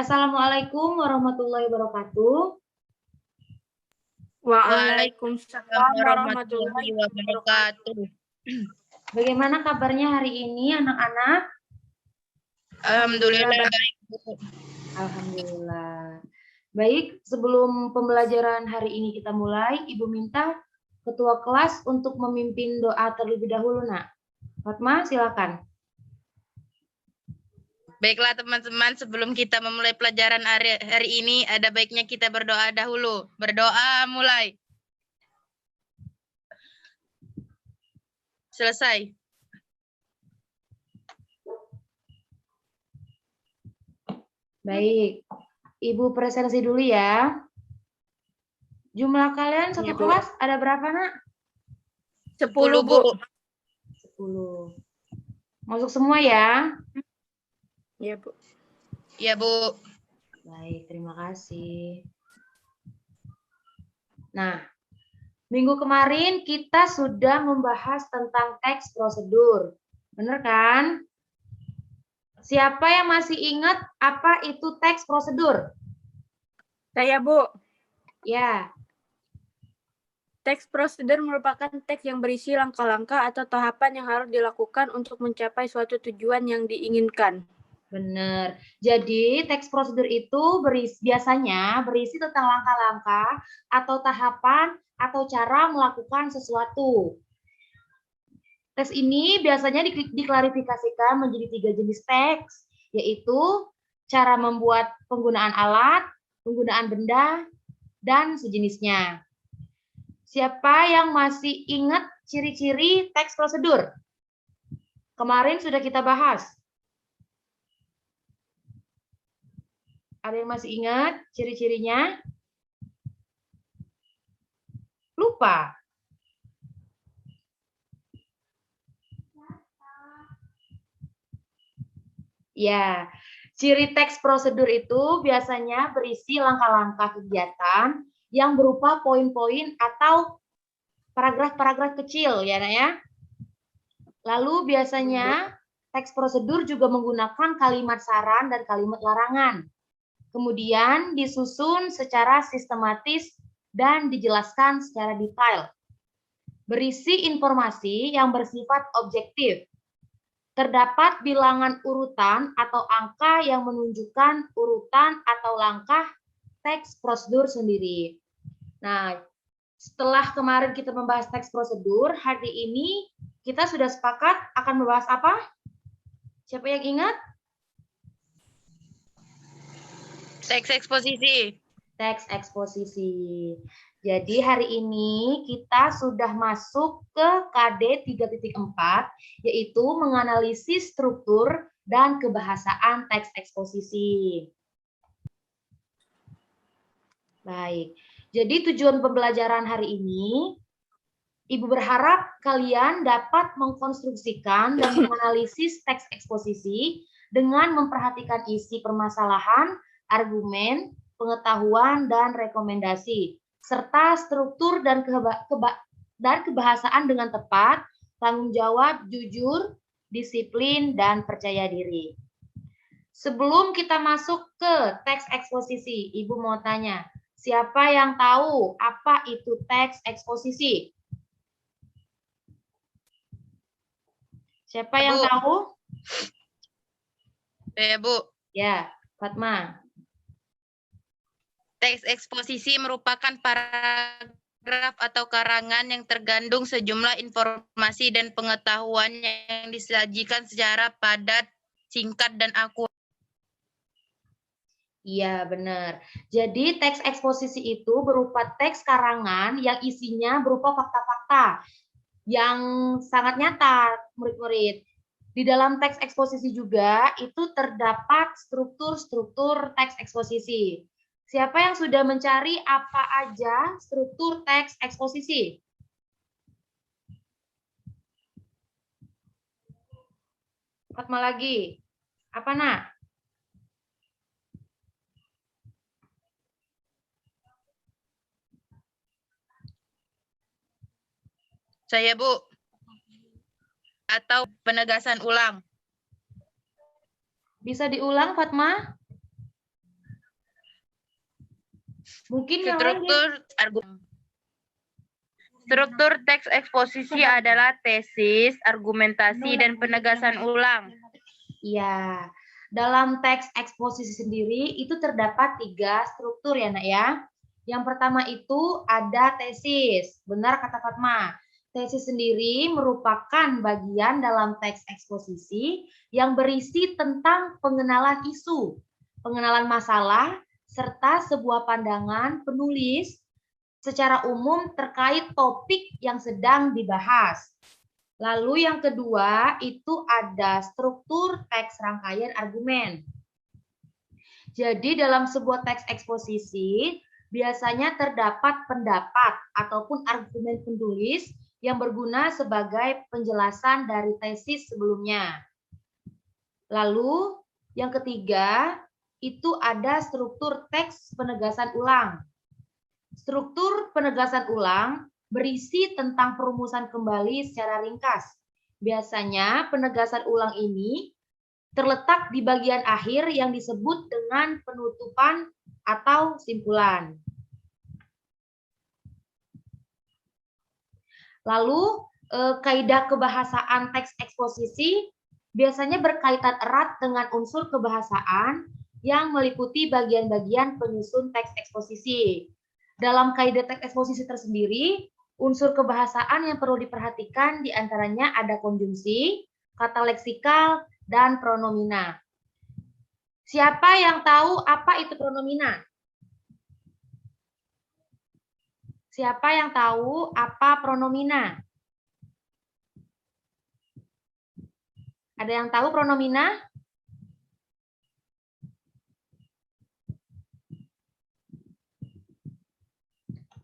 Assalamualaikum warahmatullahi wabarakatuh. Waalaikumsalam warahmatullahi wabarakatuh. Bagaimana kabarnya hari ini anak-anak? Alhamdulillah baik, Bu. Alhamdulillah. Baik, sebelum pembelajaran hari ini kita mulai, Ibu minta ketua kelas untuk memimpin doa terlebih dahulu, Nak. Fatma, silakan. Baiklah teman-teman, sebelum kita memulai pelajaran hari ini, ada baiknya kita berdoa dahulu. Berdoa mulai. Selesai. Baik, Ibu presensi dulu ya. Jumlah kalian satu kelas ada berapa, Nak? 10, Bu. 10. Masuk semua ya? Iya, Bu. Iya, Bu. Baik, terima kasih. Nah, minggu kemarin kita sudah membahas tentang teks prosedur. Benar kan? Siapa yang masih ingat apa itu teks prosedur? Saya, Bu. Ya. Teks prosedur merupakan teks yang berisi langkah-langkah atau tahapan yang harus dilakukan untuk mencapai suatu tujuan yang diinginkan. Benar. Jadi, teks prosedur itu biasanya berisi tentang langkah-langkah atau tahapan atau cara melakukan sesuatu. Tes ini biasanya diklarifikasikan menjadi 3 jenis teks, yaitu cara membuat penggunaan alat, penggunaan benda, dan sejenisnya. Siapa yang masih ingat ciri-ciri teks prosedur? Kemarin sudah kita bahas. Ada yang masih ingat ciri-cirinya? Lupa. Ya, ciri teks prosedur itu biasanya berisi langkah-langkah kegiatan yang berupa poin-poin atau paragraf-paragraf kecil, ya, Nak, ya. Lalu biasanya teks prosedur juga menggunakan kalimat saran dan kalimat larangan. Kemudian disusun secara sistematis dan dijelaskan secara detail. Berisi informasi yang bersifat objektif. Terdapat bilangan urutan atau angka yang menunjukkan urutan atau langkah teks prosedur sendiri. Nah, setelah kemarin kita membahas teks prosedur, hari ini kita sudah sepakat akan membahas apa? Siapa yang ingat? Teks eksposisi. Teks eksposisi. Jadi hari ini kita sudah masuk ke KD 3.4, yaitu menganalisis struktur dan kebahasaan teks eksposisi. Baik, jadi tujuan pembelajaran hari ini, Ibu berharap kalian dapat mengkonstruksikan dan menganalisis teks eksposisi dengan memperhatikan isi permasalahan, argumen, pengetahuan, dan rekomendasi, serta struktur dan kebahasaan dengan tepat, tanggung jawab, jujur, disiplin, dan percaya diri. Sebelum kita masuk ke teks eksposisi, Ibu mau tanya, siapa yang tahu apa itu teks eksposisi? Siapa yang tahu? Ya, Bu. Ya, Fatma. Teks eksposisi merupakan paragraf atau karangan yang tergandung sejumlah informasi dan pengetahuan yang disajikan secara padat, singkat, dan akurat. Iya, benar. Jadi teks eksposisi itu berupa teks karangan yang isinya berupa fakta-fakta yang sangat nyata, murid-murid. Di dalam teks eksposisi juga itu terdapat struktur-struktur teks eksposisi. Siapa yang sudah mencari apa aja struktur teks eksposisi? Fatma lagi. Apa, Nak? Saya, Bu. Atau penegasan ulang. Bisa diulang, Fatma? Mungkin yang lain. Struktur teks eksposisi adalah tesis, argumentasi, dan penegasan ulang. Iya, dalam teks eksposisi sendiri itu terdapat 3 struktur ya nak ya. Yang pertama itu ada tesis, benar kata Fatma. Tesis sendiri merupakan bagian dalam teks eksposisi yang berisi tentang pengenalan isu, pengenalan masalah, serta sebuah pandangan penulis secara umum terkait topik yang sedang dibahas. Lalu yang kedua itu ada struktur teks rangkaian argumen. Jadi dalam sebuah teks eksposisi biasanya terdapat pendapat ataupun argumen penulis yang berguna sebagai penjelasan dari tesis sebelumnya. Lalu yang ketiga itu ada struktur teks penegasan ulang. Struktur penegasan ulang berisi tentang perumusan kembali secara ringkas. Biasanya penegasan ulang ini terletak di bagian akhir yang disebut dengan penutupan atau simpulan. Lalu kaidah kebahasaan teks eksposisi biasanya berkaitan erat dengan unsur kebahasaan yang meliputi bagian-bagian penyusun teks eksposisi. Dalam kaidah teks eksposisi tersendiri, unsur kebahasaan yang perlu diperhatikan diantaranya ada konjungsi, kata leksikal, dan pronomina. Siapa yang tahu apa itu pronomina? Siapa yang tahu apa pronomina? Ada yang tahu pronomina?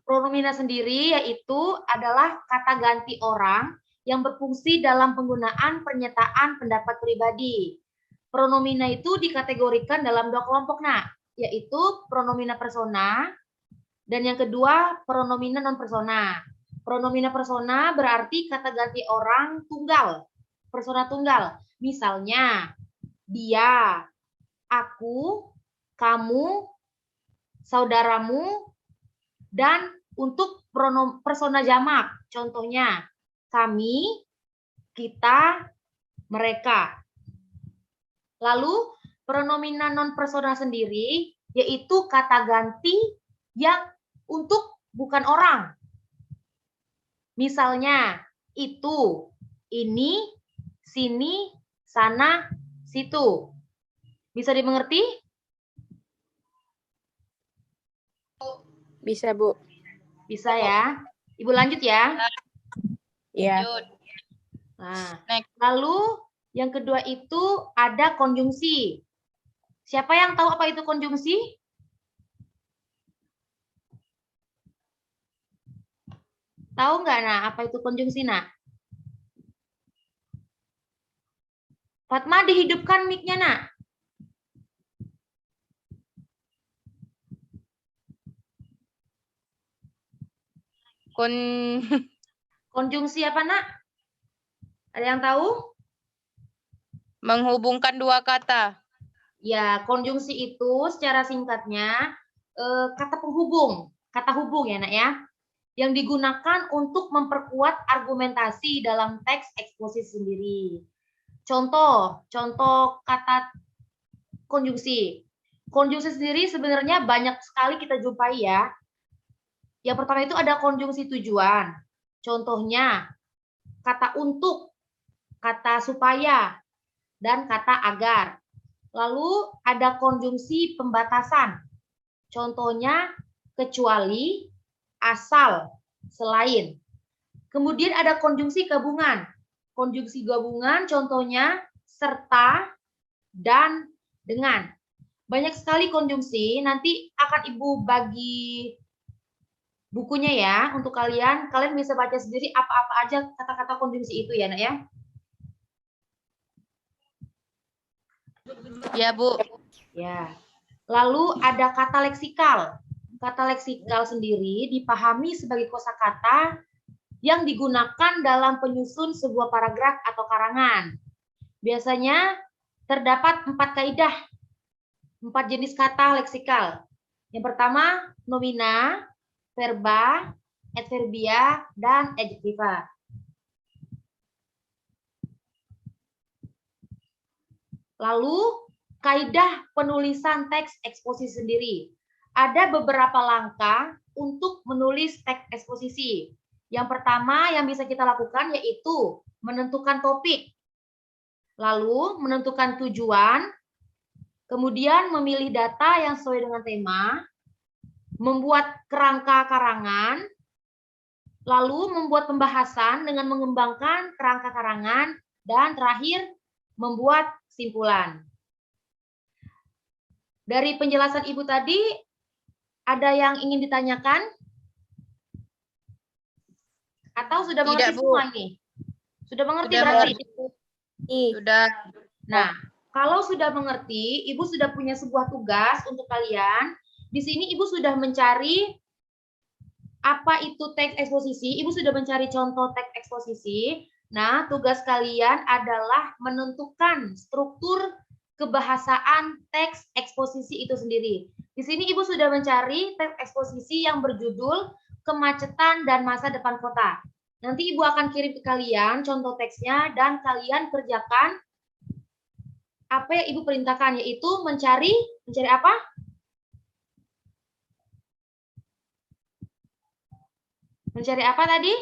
Pronomina sendiri yaitu adalah kata ganti orang yang berfungsi dalam penggunaan pernyataan pendapat pribadi. Pronomina itu dikategorikan dalam 2 kelompok, nak, yaitu pronomina persona dan yang kedua pronomina non persona. Pronomina persona berarti kata ganti orang tunggal, persona tunggal. Misalnya dia, aku, kamu, saudaramu, dan untuk persona jamak, contohnya kami, kita, mereka. Lalu pronomina non persona sendiri yaitu kata ganti yang untuk bukan orang. Misalnya itu, ini, sini, sana, situ. Bisa dimengerti? Bisa, Bu. Bisa ya. Ibu lanjut ya. Iya. Nah, lalu yang kedua itu ada konjungsi. Siapa yang tahu apa itu konjungsi? Tahu nggak, nah, apa itu konjungsi, nak? Fatma, dihidupkan mic-nya, nak. Konjungsi apa, nak? Ada yang tahu? Menghubungkan 2 kata. Ya, konjungsi itu secara singkatnya kata penghubung, kata hubung ya, nak ya, yang digunakan untuk memperkuat argumentasi dalam teks eksposisi sendiri. Contoh kata konjungsi. Konjungsi sendiri sebenarnya banyak sekali kita jumpai ya. Yang pertama itu ada konjungsi tujuan. Contohnya kata untuk, kata supaya, dan kata agar. Lalu ada konjungsi pembatasan. Contohnya kecuali, asal, selain. Kemudian ada konjungsi gabungan. Konjungsi gabungan contohnya serta, dan, dengan. Banyak sekali konjungsi, nanti akan Ibu bagi bukunya ya untuk kalian. Kalian bisa baca sendiri apa-apa aja kata-kata konjungsi itu ya, nak ya. Ya, Bu. Ya. Lalu ada kata leksikal. Kata leksikal sendiri dipahami sebagai kosakata yang digunakan dalam penyusun sebuah paragraf atau karangan. Biasanya terdapat 4 kaidah, 4 jenis kata leksikal. Yang pertama, nomina, verba, adverbia, dan adjektiva. Lalu, kaidah penulisan teks eksposisi sendiri. Ada beberapa langkah untuk menulis teks eksposisi. Yang pertama yang bisa kita lakukan yaitu menentukan topik, lalu menentukan tujuan, kemudian memilih data yang sesuai dengan tema, membuat kerangka karangan, lalu membuat pembahasan dengan mengembangkan kerangka karangan, dan terakhir membuat kesimpulan. Dari penjelasan Ibu tadi, ada yang ingin ditanyakan? Atau sudah mengerti Tidak, Bu. semua ini? Sudah mengerti Sudah berarti? Sudah. Nah, kalau sudah mengerti, Ibu sudah punya sebuah tugas untuk kalian. Di sini Ibu sudah mencari apa itu teks eksposisi. Ibu sudah mencari contoh teks eksposisi. Nah, tugas kalian adalah menentukan struktur kebahasaan teks eksposisi itu sendiri. Di sini Ibu sudah mencari teks eksposisi yang berjudul Kemacetan dan Masa Depan Kota. Nanti Ibu akan kirim ke kalian contoh teksnya dan kalian kerjakan apa yang Ibu perintahkan, yaitu mencari apa? Mencari apa tadi?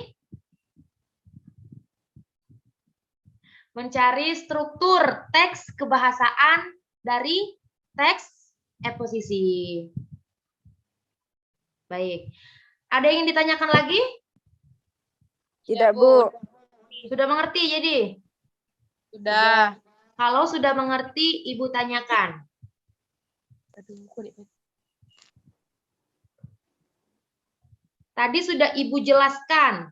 Mencari struktur teks kebahasaan dari teks eksposisi. Baik. Ada yang ditanyakan lagi? Tidak, Bu. Sudah mengerti jadi? Sudah. Kalau sudah mengerti, Ibu tanyakan. Tadi sudah Ibu jelaskan.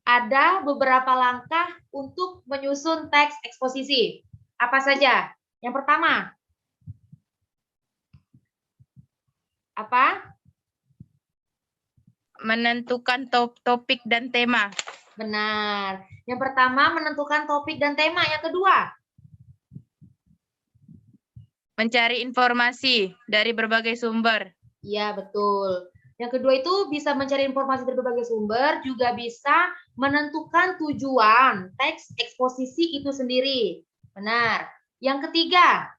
Ada beberapa langkah untuk menyusun teks eksposisi. Apa saja? Yang pertama. Apa? Menentukan topik dan tema. Benar. Yang pertama menentukan topik dan tema. Yang kedua? Mencari informasi dari berbagai sumber. Iya, betul. Yang kedua itu bisa mencari informasi dari berbagai sumber, juga bisa menentukan tujuan teks eksposisi itu sendiri. Benar. Yang ketiga?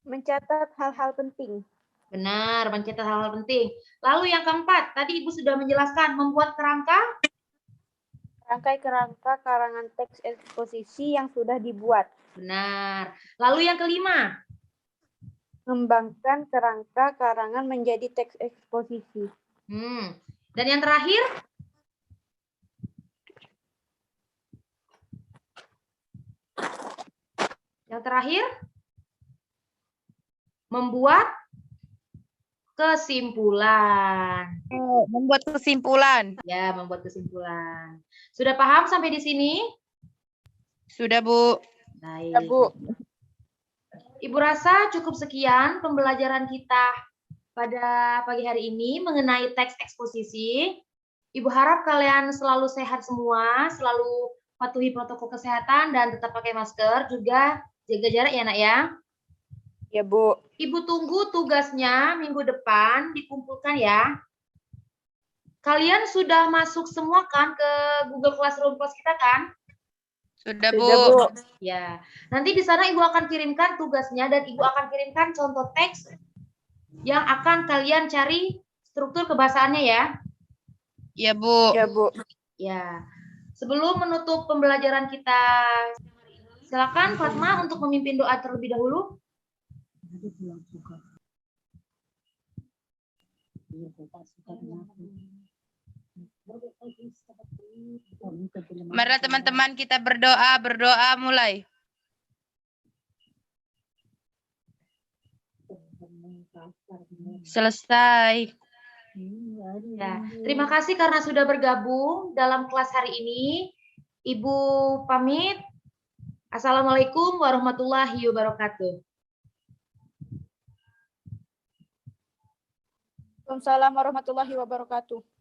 Mencatat hal-hal penting. Benar, mencatat hal-hal penting. Lalu yang keempat, tadi Ibu sudah menjelaskan, membuat kerangka? Rangkai kerangka karangan teks eksposisi yang sudah dibuat. Benar. Lalu yang kelima? Mengembangkan kerangka karangan menjadi teks eksposisi. Dan yang terakhir? Yang terakhir? Membuat kesimpulan. Membuat kesimpulan. Ya, membuat kesimpulan. Sudah paham sampai di sini? Sudah, Bu. Baik. Ya, Bu. Ibu rasa cukup sekian pembelajaran kita pada pagi hari ini mengenai teks eksposisi. Ibu harap kalian selalu sehat semua, selalu patuhi protokol kesehatan dan tetap pakai masker, juga jaga jarak ya, Nak ya. Ya, Bu. Ibu tunggu tugasnya minggu depan dikumpulkan ya. Kalian sudah masuk semua kan ke Google Classroom Plus kita kan? Sudah, Bu. Sudah, Bu. Ya. Nanti di sana Ibu akan kirimkan tugasnya dan Ibu akan kirimkan contoh teks yang akan kalian cari struktur kebahasaannya ya. Ya, Bu. Ya, Bu. Ya. Sebelum menutup pembelajaran kita, silakan Fatma untuk memimpin doa terlebih dahulu. Mari teman-teman kita berdoa mulai. Selesai. Ya, terima kasih karena sudah bergabung dalam kelas hari ini. Ibu pamit. Assalamualaikum warahmatullahi wabarakatuh. Waalaikumsalam warahmatullahi wabarakatuh.